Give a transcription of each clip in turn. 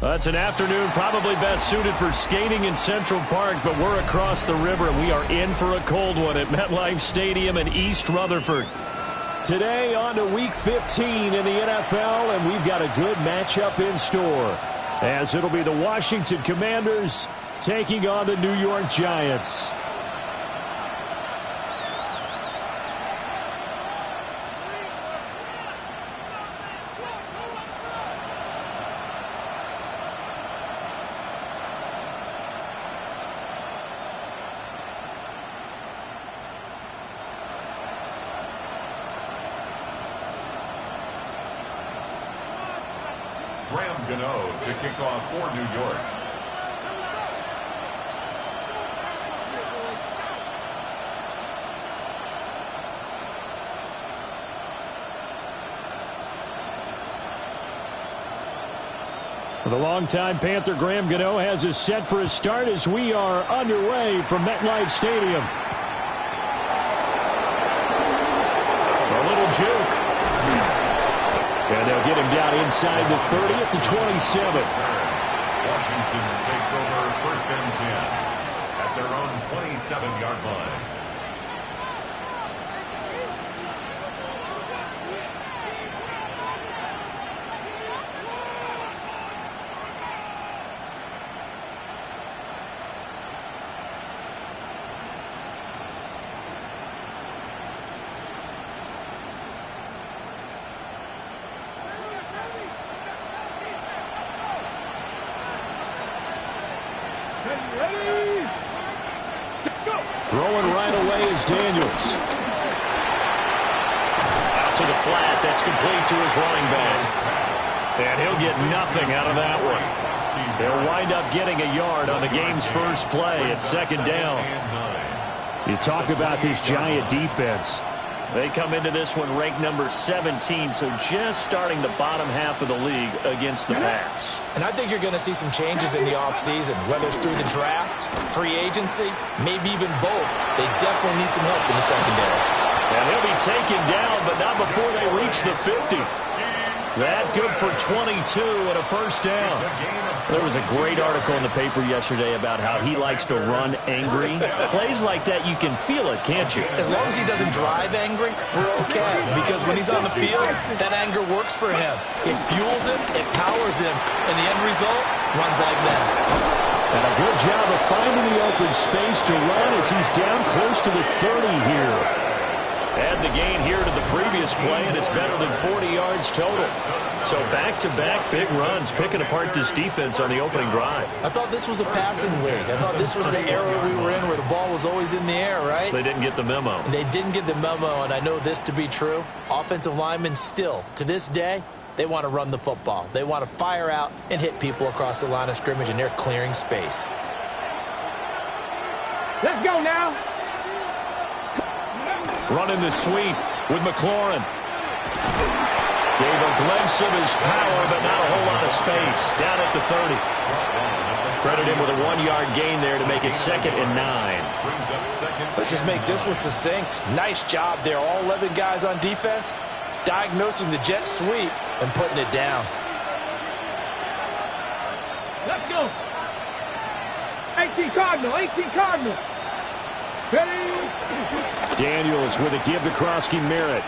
It's an afternoon probably best suited for skating in Central Park, but we're across the river, and we are in for a cold one at MetLife Stadium in East Rutherford. Today on to Week 15 in the NFL, and we've got a good matchup in store, as it'll be the Washington Commanders taking on the New York Giants. To kick off for New York. The longtime Panther Graham Gano has us set for a start as we are underway from MetLife Stadium. A little juke. And they'll get him down inside the 30 at the 27. Washington takes over 1st and 10 at their own 27-yard line. Throwing right away is Daniels. Out to the flat. That's complete to his running back. And he'll get nothing out of that one. They'll wind up getting a yard on the game's first play at 2nd down. You talk about this Giant defense. They come into this one ranked number 17, so just starting the bottom half of the league against the pass. And I think you're going to see some changes in the offseason, whether it's through the draft, free agency, maybe even both. They definitely need some help in the secondary. And he'll be taken down, but not before they reach the 50. That good for 22 and a 1st down. There was a great article in the paper yesterday about how he likes to run angry. Plays like that, you can feel it, can't you? As long as he doesn't drive angry, we're okay. Because when he's on the field, that anger works for him. It fuels him, it powers him, and the end result runs like that. And a good job of finding the open space to run as he's down close to the 30 here. Add the gain here to the previous play, and it's better than 40 yards total. So back-to-back big runs, picking apart this defense on the opening drive. I thought this was a passing league. I thought this was the era we were in where the ball was always in the air, right? They didn't get the memo. They didn't get the memo, and I know this to be true. Offensive linemen still, to this day, they want to run the football. They want to fire out and hit people across the line of scrimmage, and they're clearing space. Let's go now. Running the sweep with McLaurin. Gave a glimpse of his power, but not a whole lot of space. Down at the 30. Credit him with a 1-yard gain there to make it 2nd and 9. Let's just make this one succinct. Nice job there. All 11 guys on defense diagnosing the jet sweep and putting it down. Let's go. 18 Cardinal, 18 Cardinal. Ready? Daniels with a give to Krosky Merritt.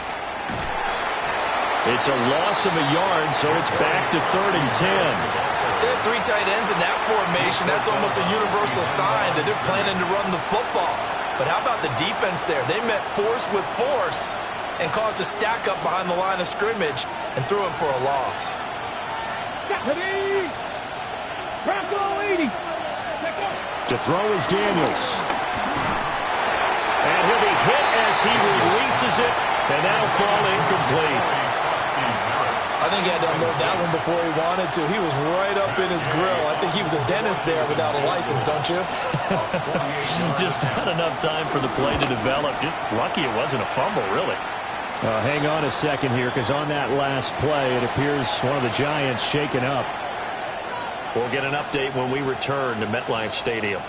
It's a loss of a yard, so it's back to 3rd and 10. They have 3 tight ends in that formation. That's almost a universal sign that they're planning to run the football. But how about the defense there? They met force with force and caused a stack up behind the line of scrimmage and threw him for a loss. Ready? Bronco 80. To throw is Daniels. And he'll be hit as he releases it, and that'll fall incomplete. I think he had to unload that one before he wanted to. He was right up in his grill. I think he was a dentist there without a license, don't you? Just not enough time for the play to develop. Just lucky it wasn't a fumble, really. Hang on a second here, because on that last play, it appears one of the Giants shaken up. We'll get an update when we return to MetLife Stadium.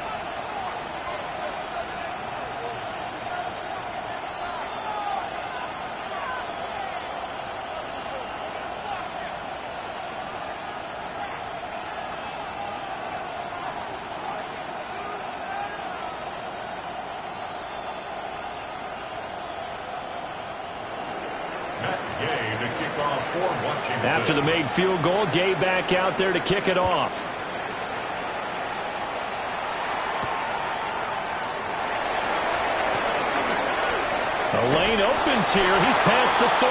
for Washington. After the made field goal, Gay back out there to kick it off. The lane opens here. He's past the 30.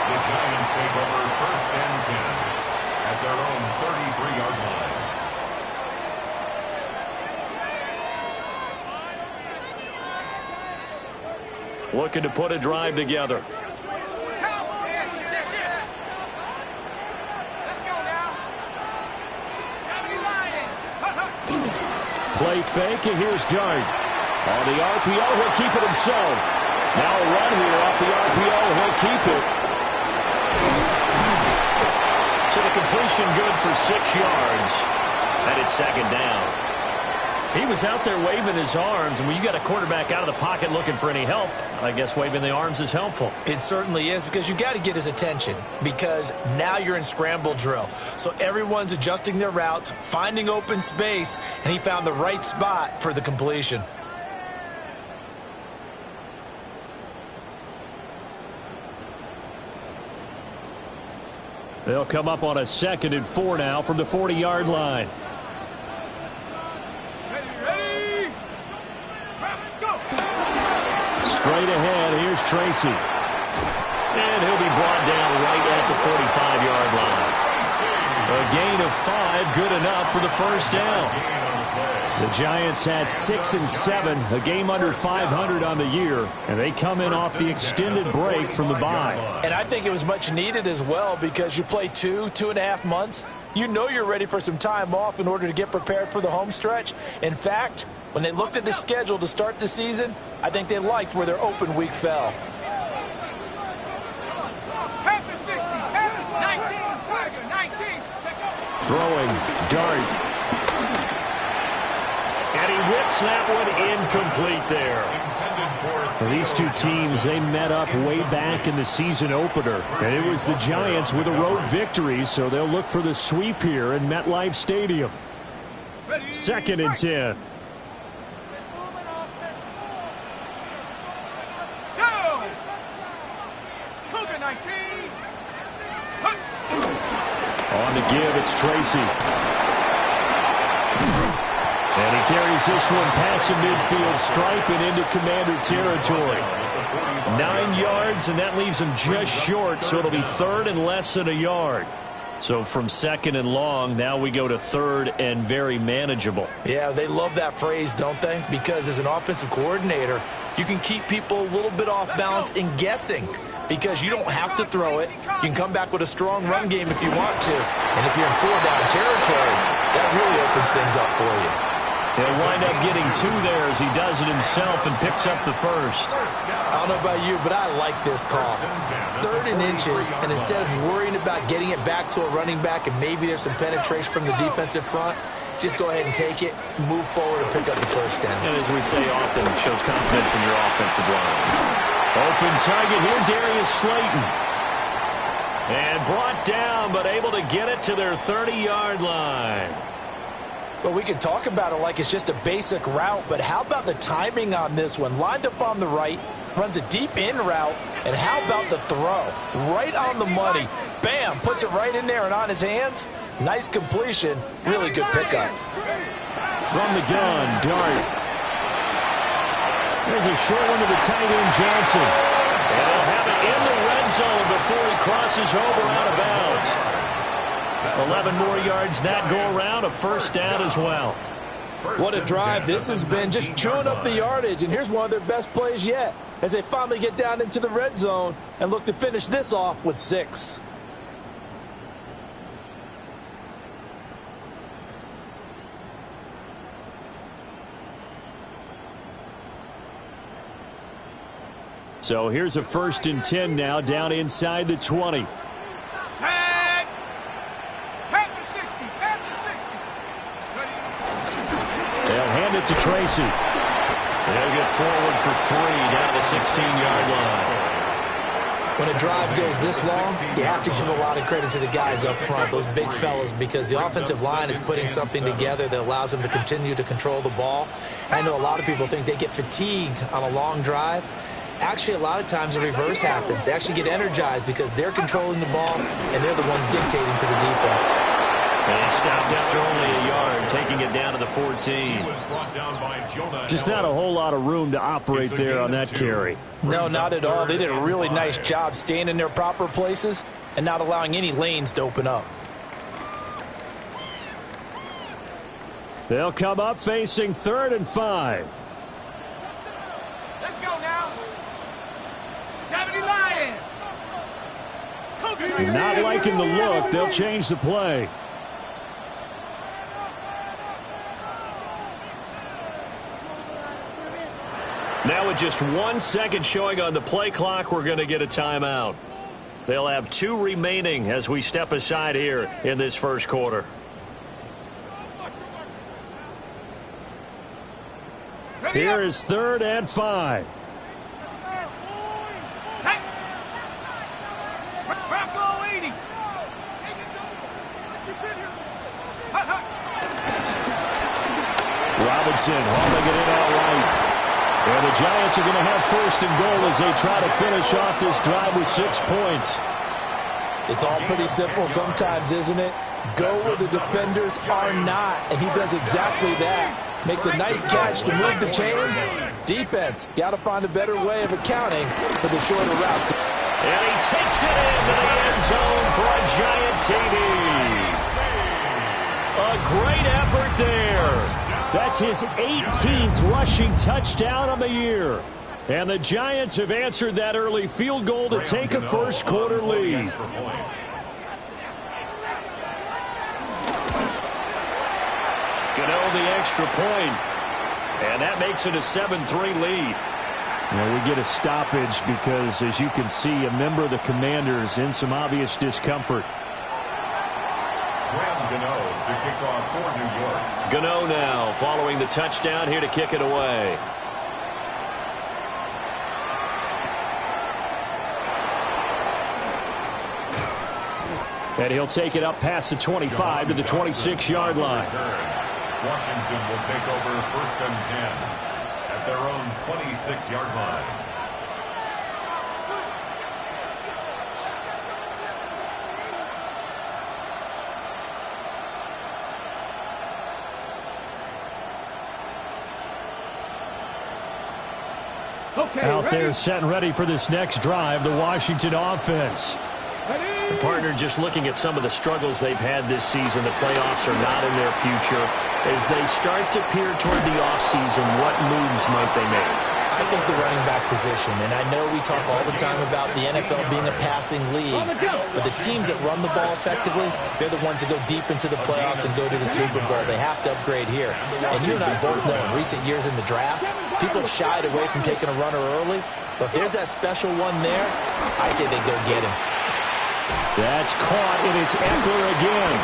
The Giants take over 1st and 10 at their own 33-yard line. Looking to put a drive together. Play fake, and here's Dart. On the RPO, he'll keep it himself. Now a run here off the RPO, he'll keep it. So the completion good for 6 yards. And it's 2nd down. He was out there waving his arms, and when you got a quarterback out of the pocket looking for any help, I guess waving the arms is helpful. It certainly is, because you got to get his attention, because now you're in scramble drill. So everyone's adjusting their routes, finding open space, and he found the right spot for the completion. They'll come up on a 2nd and 4 now from the 40-yard line. Straight ahead, here's Tracy. And he'll be brought down right at the 45-yard line. A gain of 5, good enough for the 1st down. The Giants had 6 and 7, a game under 500 on the year, and they come in off the extended break from the bye. And I think it was much needed as well, because you play 2.5 months. You know you're ready for some time off in order to get prepared for the home stretch. In fact, when they looked at the schedule to start the season, I think they liked where their open week fell. Throwing, Dart. And he whips that one incomplete there. Well, these two teams, they met up way back in the season opener. And it was the Giants with a road victory, so they'll look for the sweep here in MetLife Stadium. 2nd and 10. On the give, it's Tracy. And he carries this one past the midfield stripe and into Commander territory. 9 yards, and that leaves him just short, so it'll be 3rd and less than a yard. So from 2nd and long, now we go to 3rd and very manageable. Yeah, they love that phrase, don't they? Because as an offensive coordinator, you can keep people a little bit off balance and guessing, because you don't have to throw it. You can come back with a strong run game if you want to. And if you're in 4-down territory, that really opens things up for you. He'll wind up getting 2 there as he does it himself and picks up the 1st. I don't know about you, but I like this call. 3rd and inches, and instead of worrying about getting it back to a running back and maybe there's some penetration from the defensive front, just go ahead and take it, move forward, and pick up the 1st down. And as we say often, it shows confidence in your offensive line. Open target here, Darius Slayton. And brought down, but able to get it to their 30-yard line. Well, we can talk about it like it's just a basic route, but how about the timing on this one? Lined up on the right, runs a deep in route, and how about the throw? Right on the money. Bam, puts it right in there and on his hands. Nice completion, really good pickup. From the gun, Dart. There's a short one to the tight end, Johnson. And they'll have it in the red zone before he crosses over out of bounds. 11 more yards that go around, a 1st down as well. What a drive this has been, just chewing up the yardage, and here's one of their best plays yet as they finally get down into the red zone and look to finish this off with 6. So here's a 1st and 10 now, down inside the 20. They'll hand it to Tracy. They'll get forward for 3 down the 16-yard line. When a drive goes this long, you have to give a lot of credit to the guys up front, those big fellas, because the offensive line is putting something together that allows them to continue to control the ball. I know a lot of people think they get fatigued on a long drive. Actually, a lot of times the reverse happens. They actually get energized because they're controlling the ball, and they're the ones dictating to the defense. And he stopped after only a yard, taking it down to the 14. Just not a whole lot of room to operate there on that carry. No, not at all. They did a really nice job staying in their proper places and not allowing any lanes to open up. They'll come up facing 3rd and 5. Let's go now. 70 Lions. Not liking the look, they'll change the play. Now with just 1 second showing on the play clock, we're going to get a timeout. They'll have 2 remaining as we step aside here in this first quarter. Here is 3rd and 5. Robinson hauling it in outright. And the Giants are going to have 1st and goal as they try to finish off this drive with 6 points. It's all pretty simple sometimes, isn't it? Go where the defenders are not, and he does exactly that. Makes a nice catch to move the chains. Defense, got to find a better way of accounting for the shorter routes. And he takes it into the end zone for a Giant TD. A great effort there. That's his 18th rushing touchdown of the year. And the Giants have answered that early field goal to take a first quarter lead. Gano the extra point. And that makes it a 7-3 lead. Well, we get a stoppage because, as you can see, a member of the Commanders in some obvious discomfort. Gano to kick off for New York. Gano now following the touchdown here to kick it away. And he'll take it up past the 25 to the 26-yard line. Washington will take over 1st and 10 at their own 26-yard line. Out there set and ready for this next drive, the Washington offense. The partner just looking at some of the struggles they've had this season. The playoffs are not in their future. As they start to peer toward the offseason, what moves might they make? I think the running back position, and I know we talk all the time about the NFL being a passing league, but the teams that run the ball effectively, they're the ones that go deep into the playoffs and go to the Super Bowl. They have to upgrade here. And you and I both know in recent years in the draft, people have shied away from taking a runner early, but if there's that special one there, I say they go get him. That's caught, and it's Eckler again.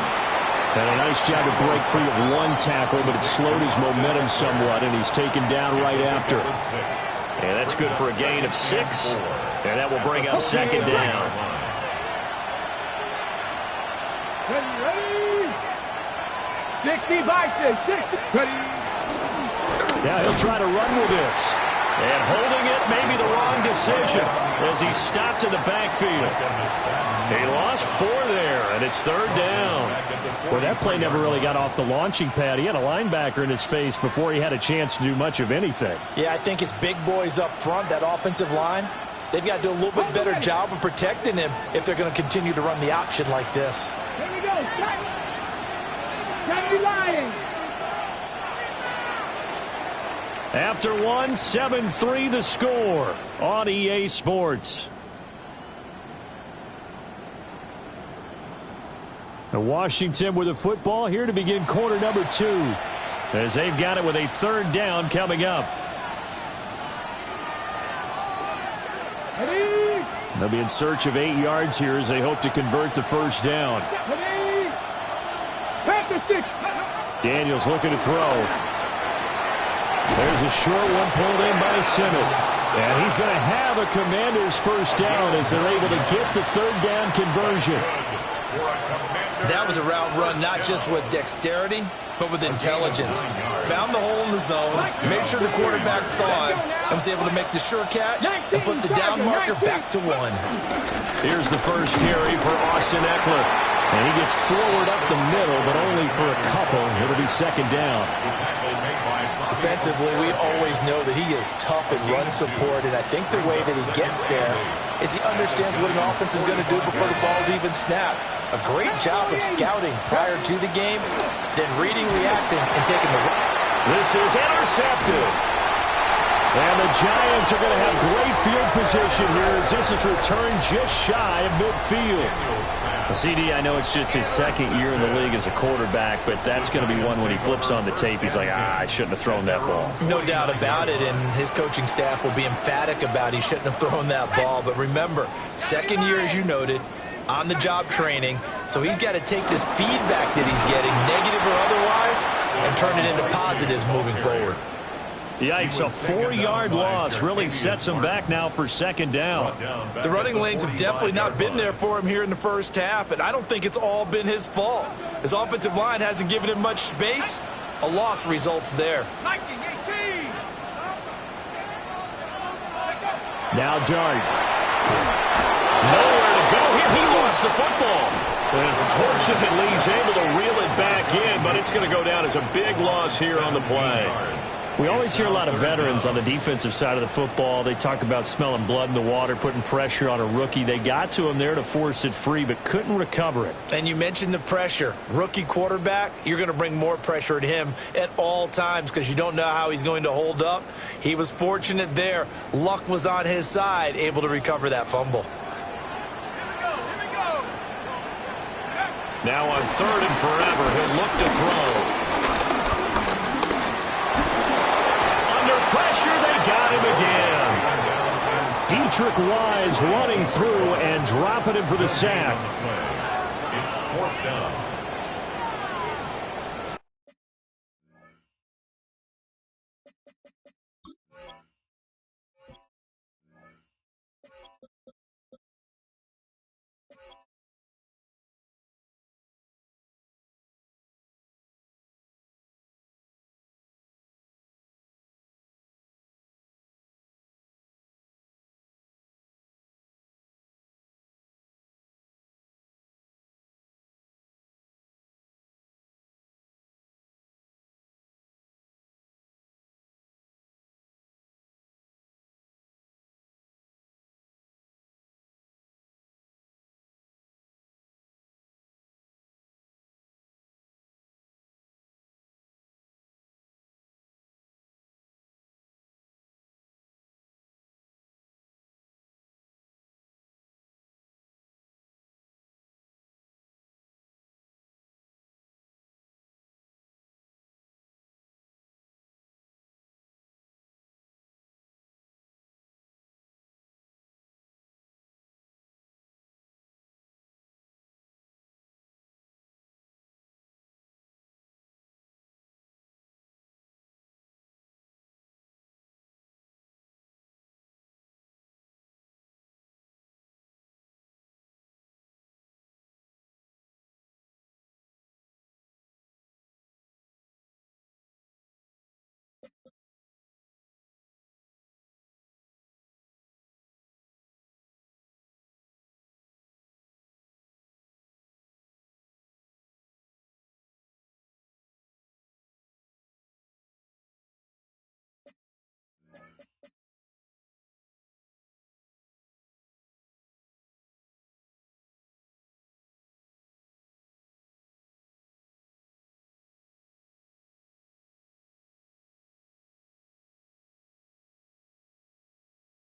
And a nice job to break free of 1 tackle, but it slowed his momentum somewhat, and he's taken down right after. And that's good for a gain of 6, and that will bring up 2nd down. Ready? 60 by 6. Ready? Now he'll try to run with this. And holding it may be the wrong decision as he stopped in the backfield. He lost 4 there, and it's 3rd down. Well, that play never really got off the launching pad. He had a linebacker in his face before he had a chance to do much of anything. Yeah, I think it's big boys up front, that offensive line. They've got to do a little bit better job of protecting him if they're going to continue to run the option like this. Here we go. 70 Lions. After 1, 7-3 the score on EA Sports. And Washington with the football here to begin quarter number 2, as they've got it with a 3rd down coming up. Ready? They'll be in search of 8 yards here as they hope to convert the 1st down. Ready? Back to 6. Daniels looking to throw. There's a short one pulled in by Simmons. And he's going to have a Commander's 1st down as they're able to get the 3rd down conversion. That was a route run not just with dexterity, but with intelligence. Found the hole in the zone, made sure the quarterback saw it, and was able to make the sure catch and flip the down marker back to 1. Here's the first carry for Austin Eckler. And he gets forward up the middle, but only for a couple. It'll be second down. Defensively, we always know that he is tough in run support, and I think the way that he gets there is he understands what an offense is going to do before the ball's even snapped. A great job of scouting prior to the game, then reading, reacting, and taking the run. This is intercepted. And the Giants are going to have great field position here as this is returned just shy of midfield. CD, I know it's just his second year in the league as a quarterback, but that's going to be one when he flips on the tape. He's like, I shouldn't have thrown that ball. No doubt about it, and his coaching staff will be emphatic about he shouldn't have thrown that ball. But remember, second year, as you noted, on-the-job training, so he's got to take this feedback that he's getting, negative or otherwise, and turn it into positives moving forward. Yikes, a 4-yard loss really sets him back now for second down. The running lanes have definitely not been there for him here in the first half, and I don't think it's all been his fault. His offensive line hasn't given him much space. A loss results there. Now Dart. Nowhere to go here. He lost the football. And fortunately, he's able to reel it back in, but it's going to go down as a big loss here on the play. We always hear a lot of veterans on the defensive side of the football. They talk about smelling blood in the water, putting pressure on a rookie. They got to him there to force it free, but couldn't recover it. And you mentioned the pressure. Rookie quarterback, you're going to bring more pressure at him at all times because you don't know how he's going to hold up. He was fortunate there. Luck was on his side, able to recover that fumble. Now on 3rd and forever, he'll look to throw. Pressure, they got him again. Dietrich Wise running through and dropping him for the sack. It's 4th down.